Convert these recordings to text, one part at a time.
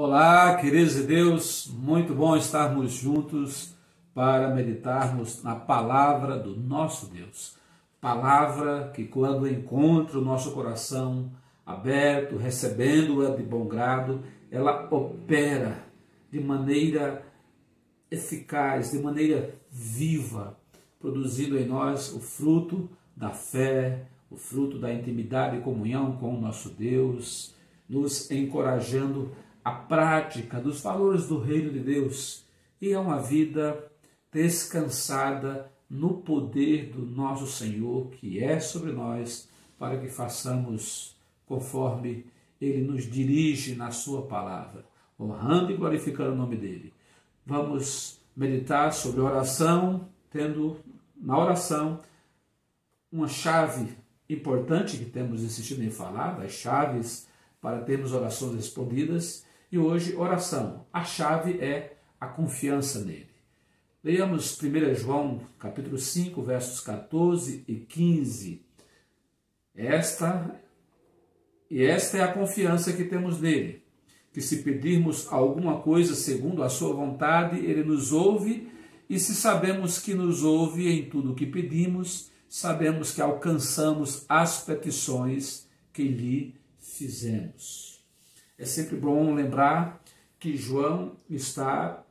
Olá, queridos de Deus, muito bom estarmos juntos para meditarmos na palavra do nosso Deus. Palavra que, quando encontra o nosso coração aberto, recebendo-a de bom grado, ela opera de maneira eficaz, de maneira viva, produzindo em nós o fruto da fé, o fruto da intimidade e comunhão com o nosso Deus, nos encorajando a prática dos valores do reino de Deus e a uma vida descansada no poder do nosso Senhor, que é sobre nós, para que façamos conforme Ele nos dirige na sua palavra, honrando e glorificando o nome dEle. Vamos meditar sobre oração, tendo na oração uma chave importante que temos insistido em falar, das chaves para termos orações respondidas. E hoje, oração. A chave é a confiança nele. Leiamos 1 João, capítulo 5, versos 14 e 15. Esta é a confiança que temos nele, que se pedirmos alguma coisa segundo a sua vontade, ele nos ouve, e se sabemos que nos ouve em tudo o que pedimos, sabemos que alcançamos as petições que lhe fizemos. É sempre bom lembrar que João está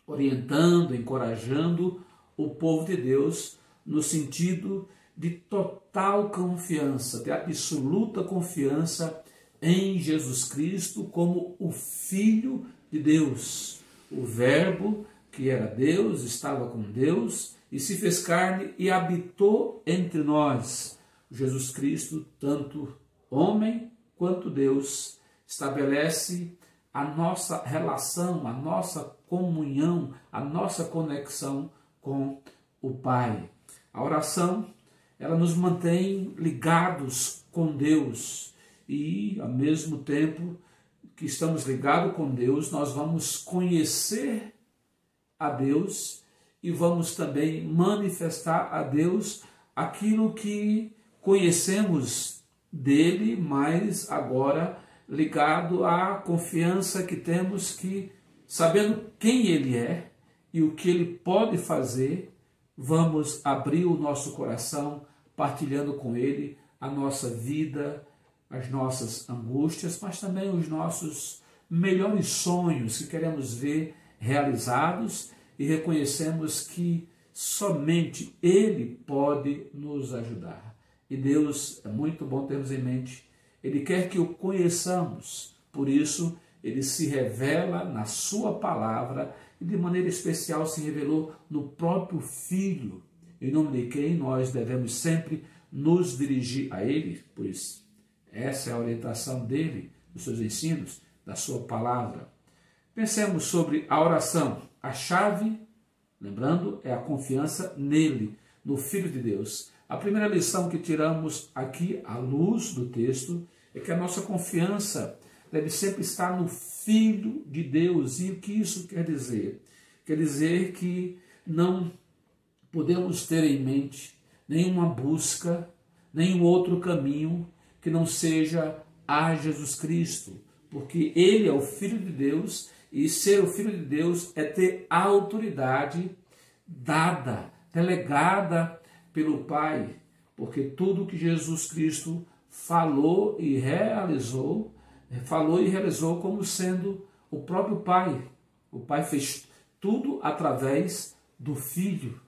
orientando, encorajando o povo de Deus no sentido de total confiança, de absoluta confiança em Jesus Cristo como o Filho de Deus. O Verbo, que era Deus, estava com Deus e se fez carne e habitou entre nós. Jesus Cristo, tanto homem quanto Deus, estabelece a nossa relação, a nossa comunhão, a nossa conexão com o Pai. A oração, ela nos mantém ligados com Deus e, ao mesmo tempo que estamos ligados com Deus, nós vamos conhecer a Deus e vamos também manifestar a Deus aquilo que conhecemos dele, mas agora ligado à confiança que temos que, sabendo quem ele é e o que ele pode fazer, vamos abrir o nosso coração, partilhando com ele a nossa vida, as nossas angústias, mas também os nossos melhores sonhos que queremos ver realizados e reconhecemos que somente ele pode nos ajudar. E Deus, é muito bom termos em mente, Ele quer que o conheçamos, por isso ele se revela na sua palavra e de maneira especial se revelou no próprio Filho, em nome de quem nós devemos sempre nos dirigir a ele, pois essa é a orientação dele, dos seus ensinos, da sua palavra. Pensemos sobre a oração. A chave, lembrando, é a confiança nele, no Filho de Deus. A primeira lição que tiramos aqui, à luz do texto, é que a nossa confiança deve sempre estar no Filho de Deus. E o que isso quer dizer? Quer dizer que não podemos ter em mente nenhuma busca, nenhum outro caminho que não seja a Jesus Cristo, porque Ele é o Filho de Deus e ser o Filho de Deus é ter a autoridade dada, delegada pelo Pai, porque tudo que Jesus Cristo falou e realizou como sendo o próprio Pai. O Pai fez tudo através do Filho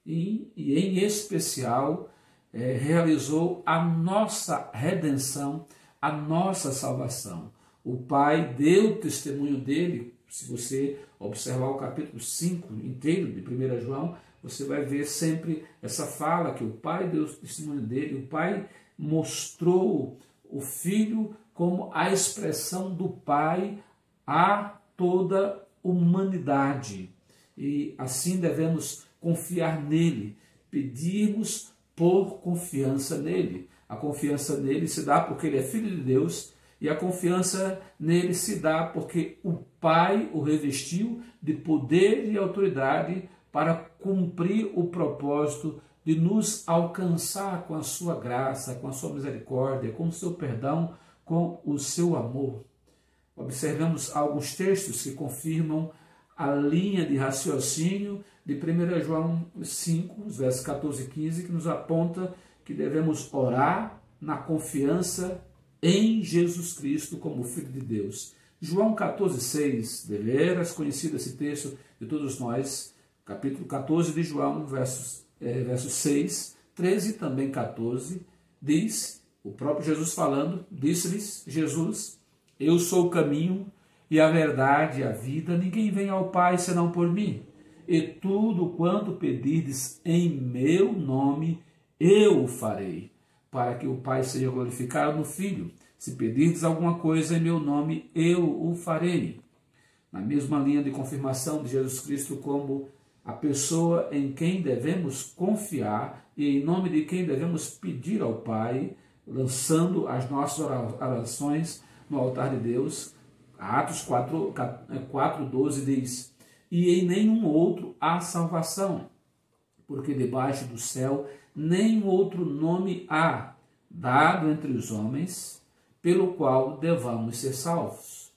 e em especial, realizou a nossa redenção, a nossa salvação. O Pai deu testemunho dele. Se você observar o capítulo 5 inteiro de 1 João, você vai ver sempre essa fala que o Pai deu testemunho dele, o Pai mostrou o Filho como a expressão do Pai a toda a humanidade. E assim devemos confiar nele, pedirmos por confiança nele. A confiança nele se dá porque ele é Filho de Deus e a confiança nele se dá porque o Pai o revestiu de poder e autoridade para cumprir o propósito de nos alcançar com a sua graça, com a sua misericórdia, com o seu perdão, com o seu amor. observamos alguns textos que confirmam a linha de raciocínio de 1 João 5, versos 14 e 15, que nos aponta que devemos orar na confiança em Jesus Cristo como Filho de Deus. João 14,6, deveras conhecido esse texto de todos nós, capítulo 14 de João, versos 6, 13 e também 14, diz, o próprio Jesus falando, disse-lhes Jesus, eu sou o caminho e a verdade e a vida, ninguém vem ao Pai senão por mim. E tudo quanto pedirdes em meu nome, eu o farei, para que o Pai seja glorificado no Filho. Se pedirdes alguma coisa em meu nome, eu o farei. Na mesma linha de confirmação de Jesus Cristo como a pessoa em quem devemos confiar e em nome de quem devemos pedir ao Pai, lançando as nossas orações no altar de Deus. Atos 4:12 diz, e em nenhum outro há salvação, porque debaixo do céu nenhum outro nome há, dado entre os homens, pelo qual devamos ser salvos.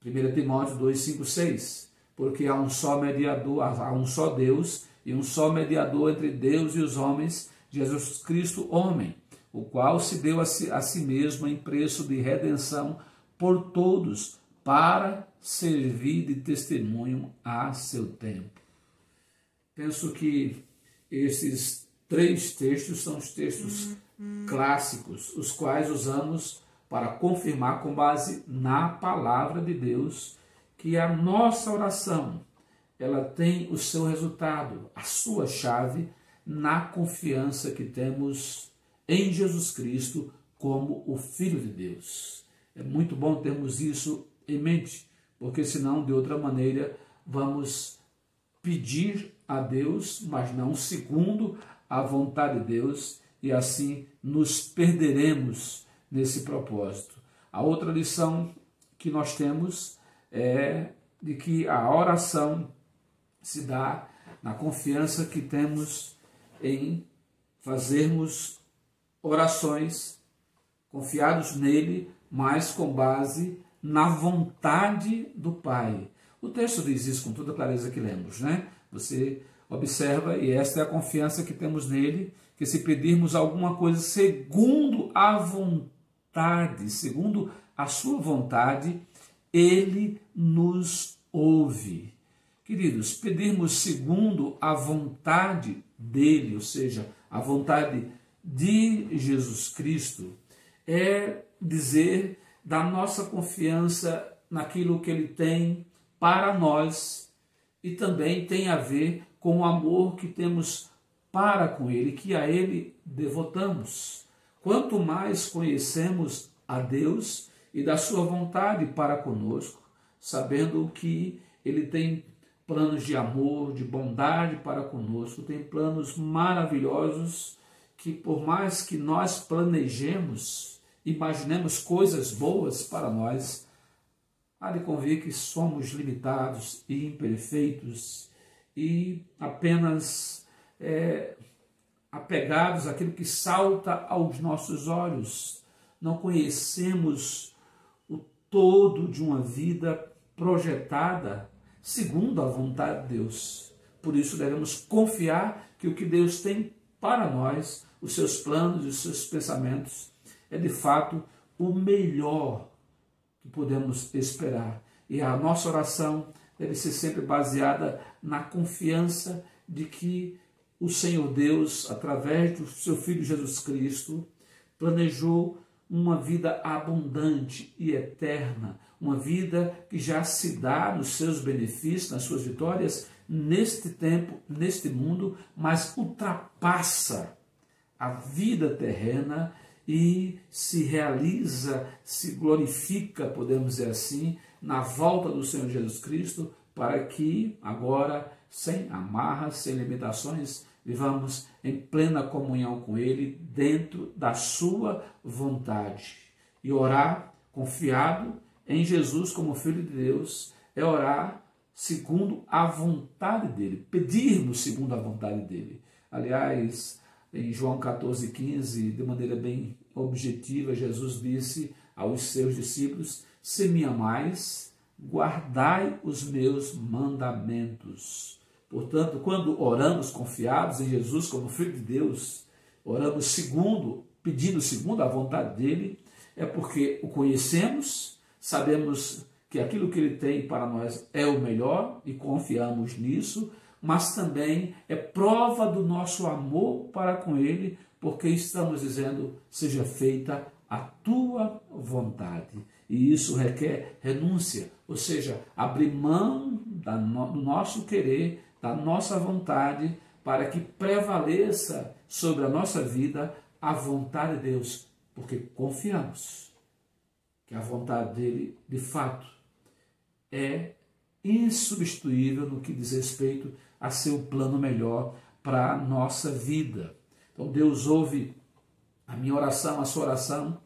1 Timóteo 2:5-6, porque há um só mediador, há um só Deus e um só mediador entre Deus e os homens, Jesus Cristo, homem, o qual se deu a si mesmo em preço de redenção por todos, para servir de testemunho a seu tempo. Penso que esses 3 textos são os textos clássicos, os quais usamos para confirmar com base na palavra de Deus que a nossa oração, ela tem o seu resultado, a sua chave, na confiança que temos em Jesus Cristo como o Filho de Deus. É muito bom termos isso em mente, porque senão, de outra maneira, vamos pedir a Deus, mas não segundo a vontade de Deus, e assim nos perderemos nesse propósito. A outra lição que nós temos é de que a oração se dá na confiança que temos em fazermos orações confiados nele, mas com base na vontade do Pai. O texto diz isso com toda a clareza que lemos, né? Você observa, e esta é a confiança que temos nele, que se pedirmos alguma coisa segundo a vontade, segundo a sua vontade, ele nos ouve. Queridos, pedirmos segundo a vontade dele, ou seja, a vontade de Jesus Cristo, é dizer da nossa confiança naquilo que ele tem para nós e também tem a ver com o amor que temos para com ele, que a ele devotamos. Quanto mais conhecemos a Deus e da sua vontade para conosco, sabendo que ele tem planos de amor, de bondade para conosco, tem planos maravilhosos que, por mais que nós planejemos, imaginemos coisas boas para nós, há de convir que somos limitados e imperfeitos e apenas apegados àquilo que salta aos nossos olhos. Não conhecemos o todo de uma vida projetada segundo a vontade de Deus. Por isso devemos confiar que o que Deus tem para nós, os seus planos e os seus pensamentos, é de fato o melhor que podemos esperar. E a nossa oração deve ser sempre baseada na confiança de que o Senhor Deus, através do seu Filho Jesus Cristo, planejou uma vida abundante e eterna, uma vida que já se dá nos seus benefícios, nas suas vitórias, neste tempo, neste mundo, mas ultrapassa a vida terrena e se realiza, se glorifica, podemos dizer assim, na volta do Senhor Jesus Cristo, para que agora, sem amarras, sem limitações, vivamos em plena comunhão com Ele, dentro da sua vontade. E orar confiado em Jesus como Filho de Deus é orar segundo a vontade dEle, pedirmos segundo a vontade dEle. Aliás, em João 14,15, de maneira bem objetiva, Jesus disse aos seus discípulos, se me amais, guardai os meus mandamentos. Portanto, quando oramos confiados em Jesus como Filho de Deus, oramos pedindo segundo a vontade dele, é porque o conhecemos, sabemos que aquilo que ele tem para nós é o melhor e confiamos nisso, mas também é prova do nosso amor para com ele, porque estamos dizendo, seja feita a tua vontade. E isso requer renúncia, ou seja, abrir mão do nosso querer, da nossa vontade, para que prevaleça sobre a nossa vida a vontade de Deus, porque confiamos que a vontade dele, de fato, é insubstituível no que diz respeito a seu plano melhor para a nossa vida. Então Deus ouve a minha oração, a sua oração,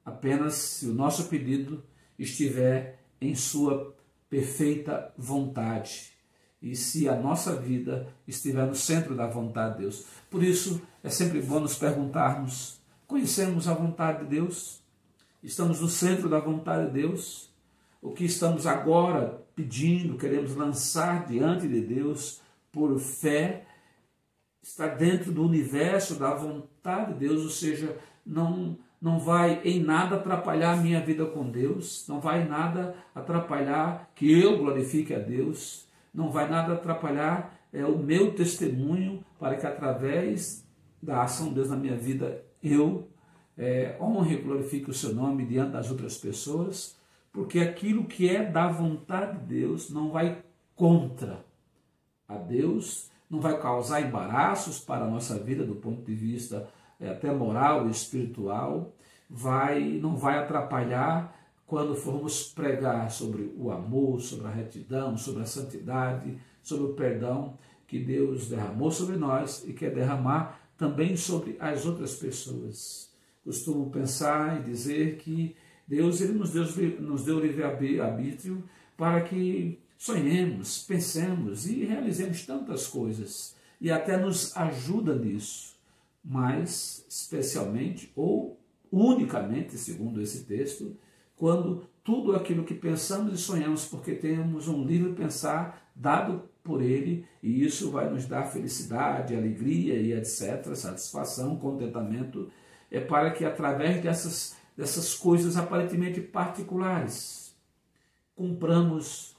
apenas se o nosso pedido estiver em sua perfeita vontade e se a nossa vida estiver no centro da vontade de Deus. Por isso, é sempre bom nos perguntarmos, conhecemos a vontade de Deus? Estamos no centro da vontade de Deus? O que estamos agora pedindo, queremos lançar diante de Deus por fé, está dentro do universo da vontade de Deus, ou seja, não vai em nada atrapalhar a minha vida com Deus, não vai em nada atrapalhar que eu glorifique a Deus, não vai nada atrapalhar o meu testemunho para que através da ação de Deus na minha vida eu honre e glorifique o seu nome diante das outras pessoas, porque aquilo que é da vontade de Deus não vai contra a Deus, não vai causar embaraços para a nossa vida do ponto de vista até moral e espiritual, não vai atrapalhar quando formos pregar sobre o amor, sobre a retidão, sobre a santidade, sobre o perdão que Deus derramou sobre nós e quer derramar também sobre as outras pessoas. Costumo pensar e dizer que Deus ele nos deu livre-arbítrio para que sonhemos, pensemos e realizemos tantas coisas e até nos ajuda nisso, mas especialmente ou unicamente, segundo esse texto, quando tudo aquilo que pensamos e sonhamos, porque temos um livre pensar dado por ele, e isso vai nos dar felicidade, alegria e etc., satisfação, contentamento, é para que através dessas coisas aparentemente particulares, cumpramos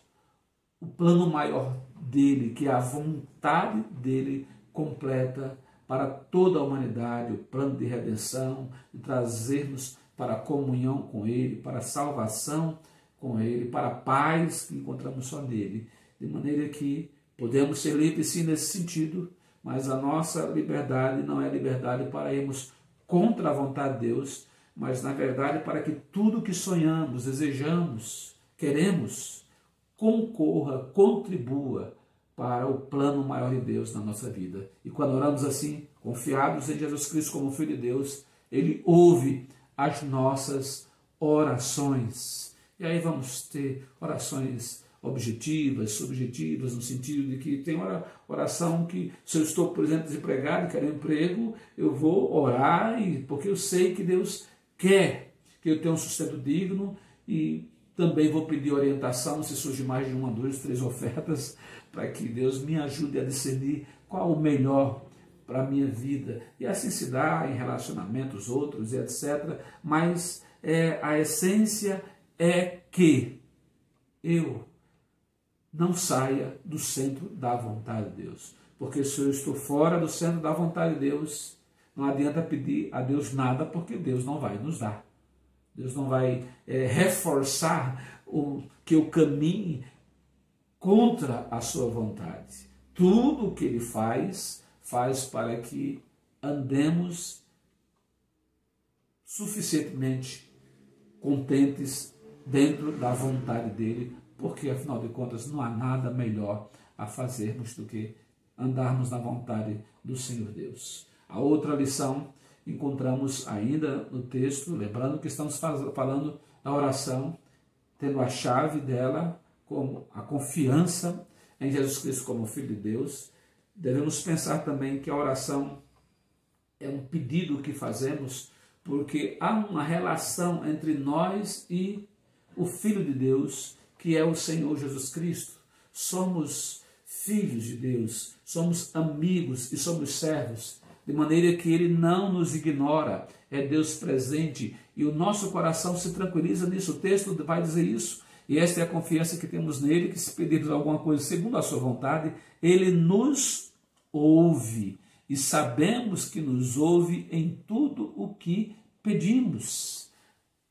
o plano maior dele, que é a vontade dele completa para toda a humanidade, o plano de redenção, de trazer-nos para a comunhão com ele, para a salvação com ele, para a paz que encontramos só nele, de maneira que podemos ser livres sim nesse sentido, mas a nossa liberdade não é liberdade para irmos contra a vontade de Deus, mas na verdade para que tudo que sonhamos, desejamos, queremos, concorra, contribua para o plano maior de Deus na nossa vida. E quando oramos assim, confiados em Jesus Cristo como Filho de Deus, ele ouve as nossas orações. E aí vamos ter orações objetivas, subjetivas, no sentido de que tem oração que, se eu estou, por exemplo, desempregado e quero um emprego, eu vou orar, porque eu sei que Deus quer que eu tenha um sustento digno, e também vou pedir orientação, se surge mais de 1, 2, 3 ofertas, para que Deus me ajude a discernir qual o melhor para a minha vida. E assim se dá em relacionamentos outros, etc. Mas a essência é que eu não saia do centro da vontade de Deus. Porque se eu estou fora do centro da vontade de Deus, não adianta pedir a Deus nada, porque Deus não vai nos dar. Deus não vai reforçar que eu caminhe contra a sua vontade. Tudo o que ele faz para que andemos suficientemente contentes dentro da vontade dele, porque afinal de contas não há nada melhor a fazermos do que andarmos na vontade do Senhor Deus. A outra lição encontramos ainda no texto, lembrando que estamos falando da oração, tendo a chave dela como a confiança em Jesus Cristo como Filho de Deus. Devemos pensar também que a oração é um pedido que fazemos porque há uma relação entre nós e o Filho de Deus, que é o Senhor Jesus Cristo. Somos filhos de Deus, somos amigos e somos servos, de maneira que Ele não nos ignora, é Deus presente, e o nosso coração se tranquiliza nisso. O texto vai dizer isso, e esta é a confiança que temos nele, que se pedirmos alguma coisa segundo a sua vontade, Ele nos ouve, e sabemos que nos ouve em tudo o que pedimos.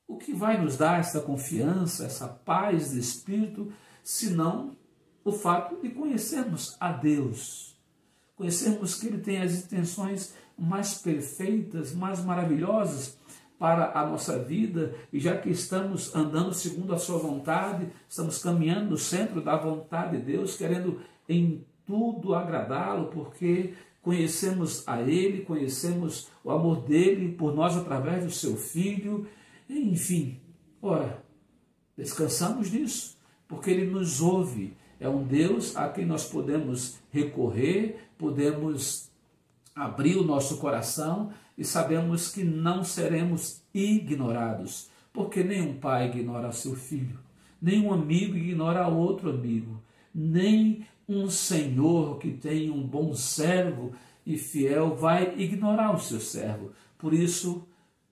O que vai nos dar essa confiança, essa paz de espírito, senão o fato de conhecermos a Deus, conhecermos que Ele tem as intenções mais perfeitas, mais maravilhosas para a nossa vida, e já que estamos andando segundo a sua vontade, estamos caminhando no centro da vontade de Deus, querendo em tudo agradá-lo, porque conhecemos a Ele, conhecemos o amor dEle por nós através do seu Filho, enfim, ora, descansamos nisso, porque Ele nos ouve. É um Deus a quem nós podemos recorrer, podemos abrir o nosso coração e sabemos que não seremos ignorados, porque nenhum pai ignora seu filho, nenhum amigo ignora outro amigo, nem um senhor que tem um bom servo e fiel vai ignorar o seu servo. Por isso,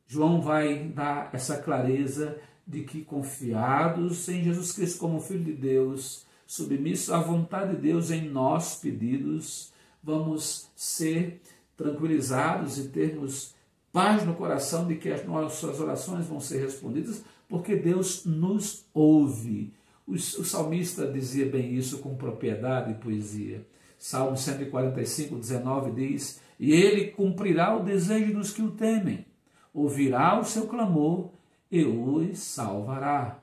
João vai dar essa clareza de que, confiados em Jesus Cristo como Filho de Deus, submissos à vontade de Deus em nossos pedidos, vamos ser tranquilizados e termos paz no coração de que as nossas orações vão ser respondidas, porque Deus nos ouve. O salmista dizia bem isso com propriedade e poesia. Salmo 145, 19 diz: e Ele cumprirá o desejo dos que o temem, ouvirá o seu clamor e os salvará.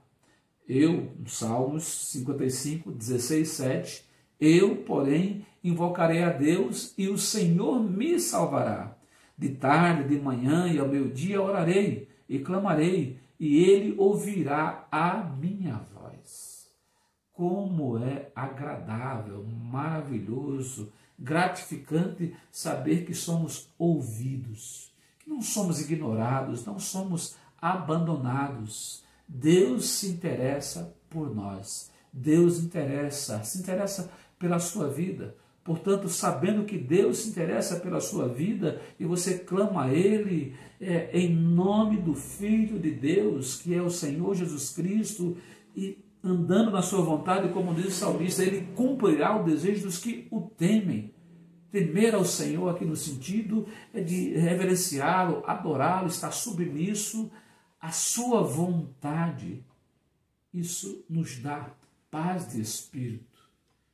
Eu, Salmos 55, 16, 7, eu, porém, invocarei a Deus e o Senhor me salvará. De tarde, de manhã e ao meio-dia orarei e clamarei, e Ele ouvirá a minha voz. Como é agradável, maravilhoso, gratificante saber que somos ouvidos, que não somos ignorados, não somos abandonados. Deus se interessa por nós, Deus se interessa pela sua vida. Portanto, sabendo que Deus se interessa pela sua vida e você clama a Ele em nome do Filho de Deus, que é o Senhor Jesus Cristo, e andando na sua vontade, como diz o salmista, Ele cumprirá o desejo dos que o temem. Temer ao Senhor aqui no sentido de reverenciá-lo, adorá-lo, estar submisso à sua vontade. Isso nos dá paz de espírito,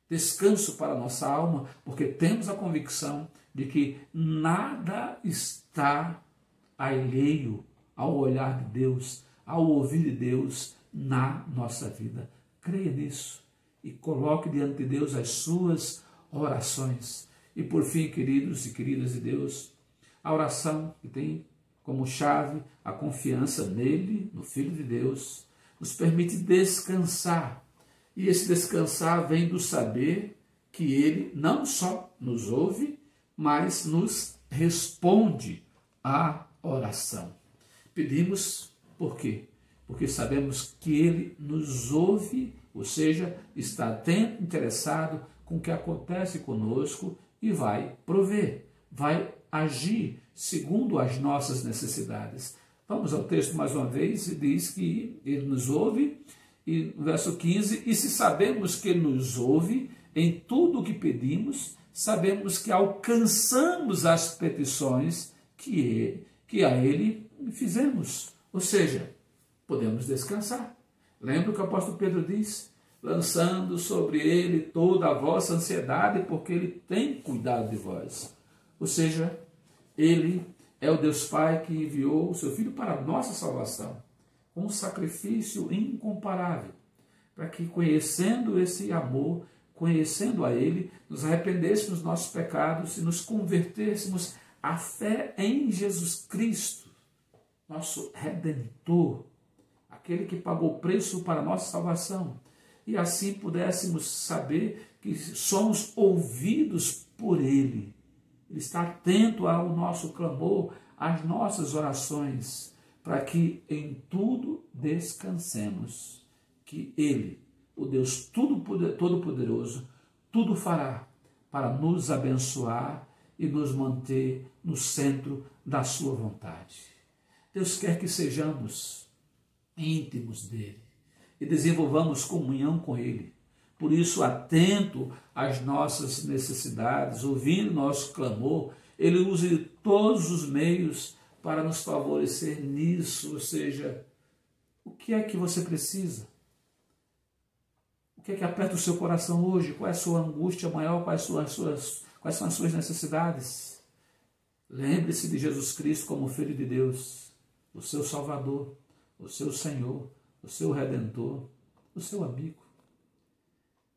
descanso para a nossa alma, porque temos a convicção de que nada está alheio ao olhar de Deus, ao ouvir de Deus na nossa vida. Creia nisso e coloque diante de Deus as suas orações. E por fim, queridos e queridas de Deus, a oração que tem como chave a confiança nele, no Filho de Deus, nos permite descansar. E esse descansar vem do saber que Ele não só nos ouve, mas nos responde à oração. Pedimos por quê? Porque sabemos que Ele nos ouve, ou seja, está atento, interessado com o que acontece conosco e vai prover, vai agir segundo as nossas necessidades. Vamos ao texto mais uma vez, e diz que Ele nos ouve, e no verso 15, e se sabemos que Ele nos ouve em tudo o que pedimos, sabemos que alcançamos as petições que a Ele fizemos. Ou seja, podemos descansar. Lembra o que o apóstolo Pedro diz? Lançando sobre Ele toda a vossa ansiedade, porque Ele tem cuidado de vós. Ou seja, Ele é o Deus Pai que enviou o seu Filho para a nossa salvação, com um sacrifício incomparável, para que, conhecendo esse amor, conhecendo a Ele, nos arrependêssemos dos nossos pecados e nos convertêssemos à fé em Jesus Cristo, nosso Redentor, aquele que pagou o preço para a nossa salvação, e assim pudéssemos saber que somos ouvidos por Ele. Ele está atento ao nosso clamor, às nossas orações, para que em tudo descansemos. que Ele, o Deus Todo-Poderoso, tudo fará para nos abençoar e nos manter no centro da sua vontade. Deus quer que sejamos íntimos dele e desenvolvamos comunhão com ele. Por isso, atento às nossas necessidades, ouvindo nosso clamor, ele use todos os meios para nos favorecer nisso. Ou seja, o que é que você precisa? O que é que aperta o seu coração hoje? Qual é a sua angústia maior? Quais são as suas necessidades? Lembre-se de Jesus Cristo como Filho de Deus, o seu Salvador, o seu Senhor, o seu Redentor, o seu amigo.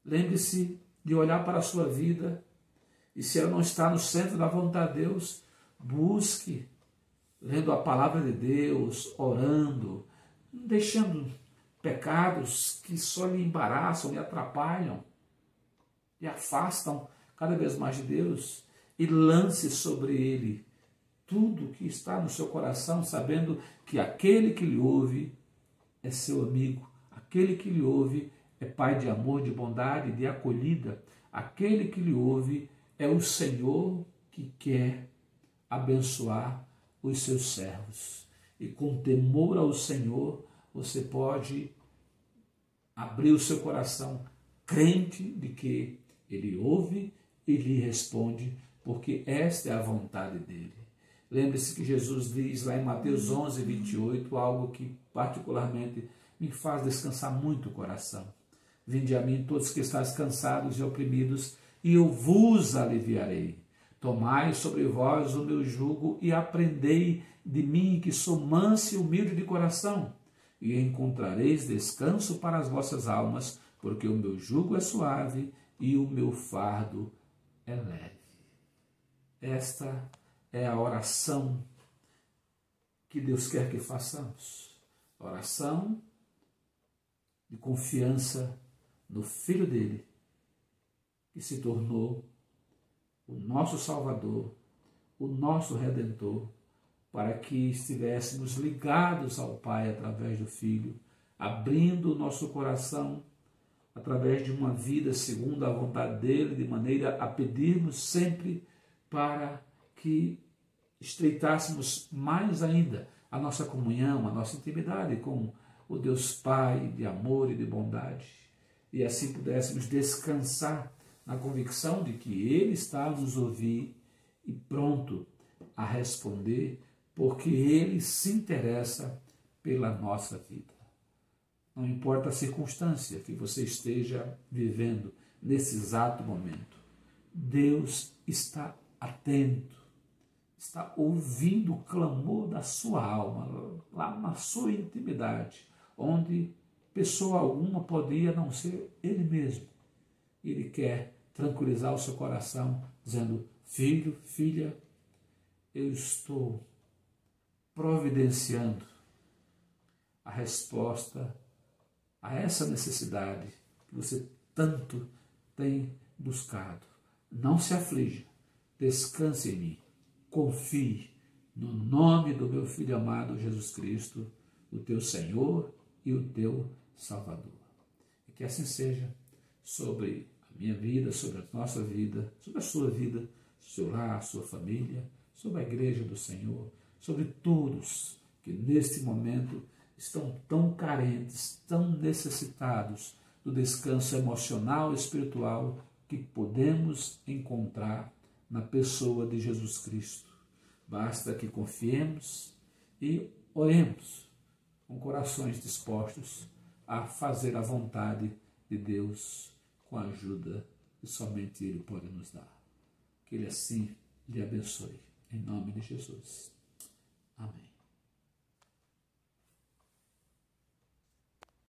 Lembre-se de olhar para a sua vida e, se ela não está no centro da vontade de Deus, busque, lendo a palavra de Deus, orando, deixando pecados que só lhe embaraçam, lhe atrapalham, lhe afastam cada vez mais de Deus, e lance sobre ele tudo que está no seu coração, sabendo que aquele que lhe ouve é seu amigo, aquele que lhe ouve é pai de amor, de bondade, de acolhida, aquele que lhe ouve é o Senhor que quer abençoar os seus servos. E com temor ao Senhor, você pode abrir o seu coração, crente de que ele ouve e lhe responde, porque esta é a vontade dele. Lembre-se que Jesus diz lá em Mateus 11, 28, algo que particularmente me faz descansar muito o coração. Vinde a mim todos que estáis cansados e oprimidos, e eu vos aliviarei. Tomai sobre vós o meu jugo e aprendei de mim, que sou manso e humilde de coração, e encontrareis descanso para as vossas almas, porque o meu jugo é suave e o meu fardo é leve. Esta é a oração que Deus quer que façamos. Oração de confiança no Filho dele, que se tornou o nosso Salvador, o nosso Redentor, para que estivéssemos ligados ao Pai através do Filho, abrindo o nosso coração através de uma vida segundo a vontade dele, de maneira a pedirmos sempre para que estreitássemos mais ainda a nossa comunhão, a nossa intimidade com o Deus Pai de amor e de bondade, e assim pudéssemos descansar na convicção de que Ele está a nos ouvir e pronto a responder, porque Ele se interessa pela nossa vida. Não importa a circunstância que você esteja vivendo nesse exato momento, Deus está atento, está ouvindo o clamor da sua alma, lá na sua intimidade, onde pessoa alguma poderia não ser Ele mesmo. Ele quer tranquilizar o seu coração, dizendo: filho, filha, eu estou providenciando a resposta a essa necessidade que você tanto tem buscado. Não se aflija, descanse em mim, confie no nome do meu Filho amado Jesus Cristo, o teu Senhor e o teu Salvador. E que assim seja sobre a minha vida, sobre a nossa vida, sobre a sua vida, seu lar, sua família, sobre a igreja do Senhor, sobre todos que neste momento estão tão carentes, tão necessitados do descanso emocional e espiritual que podemos encontrar na pessoa de Jesus Cristo. Basta que confiemos e oremos com corações dispostos a fazer a vontade de Deus com a ajuda que somente Ele pode nos dar. Que Ele assim lhe abençoe. Em nome de Jesus. Amém.